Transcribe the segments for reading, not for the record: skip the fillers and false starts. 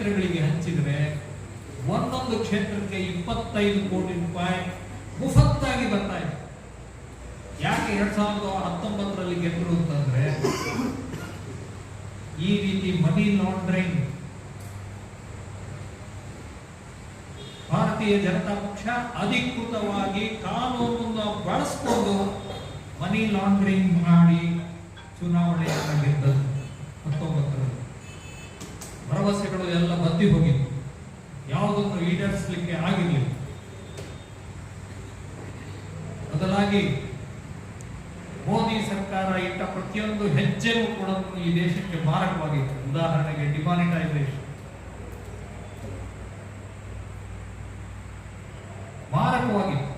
ಕ್ಷೇತ್ರಗಳಿಗೆ ಹಂಚಿದರೆ ಒಂದೊಂದು ಕ್ಷೇತ್ರಕ್ಕೆ 25 ಕೋಟಿ ರೂಪಾಯಿ ಮುಫತ್ತಾಗಿ ಬರ್ತಾ ಇದೆ. ಯಾಕೆ 2019ರಲ್ಲಿ ಗೆದ್ರು ಅಂತಂದ್ರೆ ಈ ರೀತಿ ಮನಿ ಲಾಂಡ್ರಿಂಗ್ ಭಾರತೀಯ ಜನತಾ ಪಕ್ಷ ಅಧಿಕೃತವಾಗಿ ಕಾನೂನನ್ನು ಬಳಸಿಕೊಂಡು ಮನಿ ಲಾಂಡ್ರಿಂಗ್ ಮಾಡಿ ಚುನಾವಣೆಯನ್ನು ಗೆದ್ದದ್ದು. 19ರಲ್ಲಿ ಭರವಸೆಗಳು ಎಲ್ಲ ಬತ್ತಿ ಹೋಗಿತ್ತು, ಯಾವುದನ್ನು ಈಡೇರಿಸಲಿಕ್ಕೆ ಆಗಿರಲಿಲ್ಲ. ಬದಲಾಗಿ ಮೋದಿ ಸರ್ಕಾರ ಇಟ್ಟ ಪ್ರತಿಯೊಂದು ಹೆಜ್ಜೆಯೂ ಕೂಡ ಈ ದೇಶಕ್ಕೆ ಮಾರಕವಾಗಿತ್ತು. ಉದಾಹರಣೆಗೆ ಡಿಮಾನಿಟೈಸೇಷನ್ ಮಾರಕವಾಗಿತ್ತು.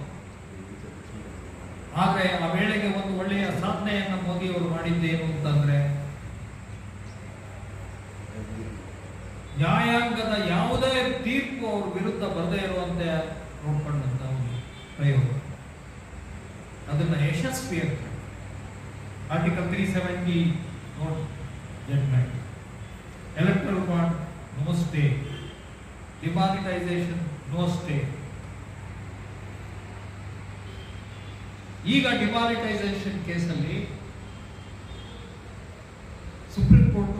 ಆದರೆ ಆ ವೇಳೆಗೆ ಒಂದು ಒಳ್ಳೆಯ ಸಾಧನೆಯನ್ನು ಮೋದಿಯವರು ಮಾಡಿದ್ದೇನು ಅಂತಂದ್ರೆ, ನ್ಯಾಯಾಂಗದ ಯಾವುದೇ ತೀರ್ಪು ಅವ್ರ ವಿರುದ್ಧ ಬರದೇ ಇರುವಂತೆ ನೋಡ್ಕೊಂಡಂತ ಒಂದು ಪ್ರಯೋಗ, ಅದನ್ನ ಯಶಸ್ವಿ ಅಂತ. Article 370 note judgment, electoral bond no stay, demonetisation no stay. ಈಗ ಡಿಮಾನಿಟೈಸೇಷನ್ ಕೇಸಲ್ಲಿ ಸುಪ್ರೀಂ ಕೋರ್ಟ್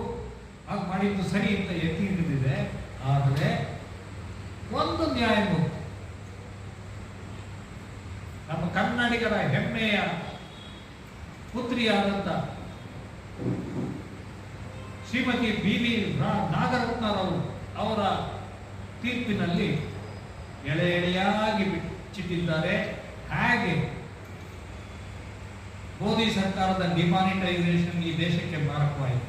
ಹಾಗೆ ಮಾಡಿದ್ದು ಸರಿ ಅಂತ ಎತ್ತಿ ಹಿಡಿದಿದೆ. ಆದರೆ ಒಂದು ನ್ಯಾಯಮೂರ್ತಿ, ನಮ್ಮ ಕನ್ನಡಿಗರ ಹೆಮ್ಮೆಯ ಪುತ್ರಿಯಾದಂಥ ಶ್ರೀಮತಿ ಬಿ.ವಿ. ನಾಗರತ್ನರವರು ಅವರ ತೀರ್ಪಿನಲ್ಲಿ ಎಳೆ ಎಳೆಯಾಗಿ ಬಿಚ್ಚಿಟ್ಟಿದ್ದಾರೆ. ಹಾಗೆ ಮೋದಿ ಸರ್ಕಾರದ ಡಿಮಾನಿಟೈಸೇಷನ್ ಈ ದೇಶಕ್ಕೆ ಮಾರಕವಾಯಿತು.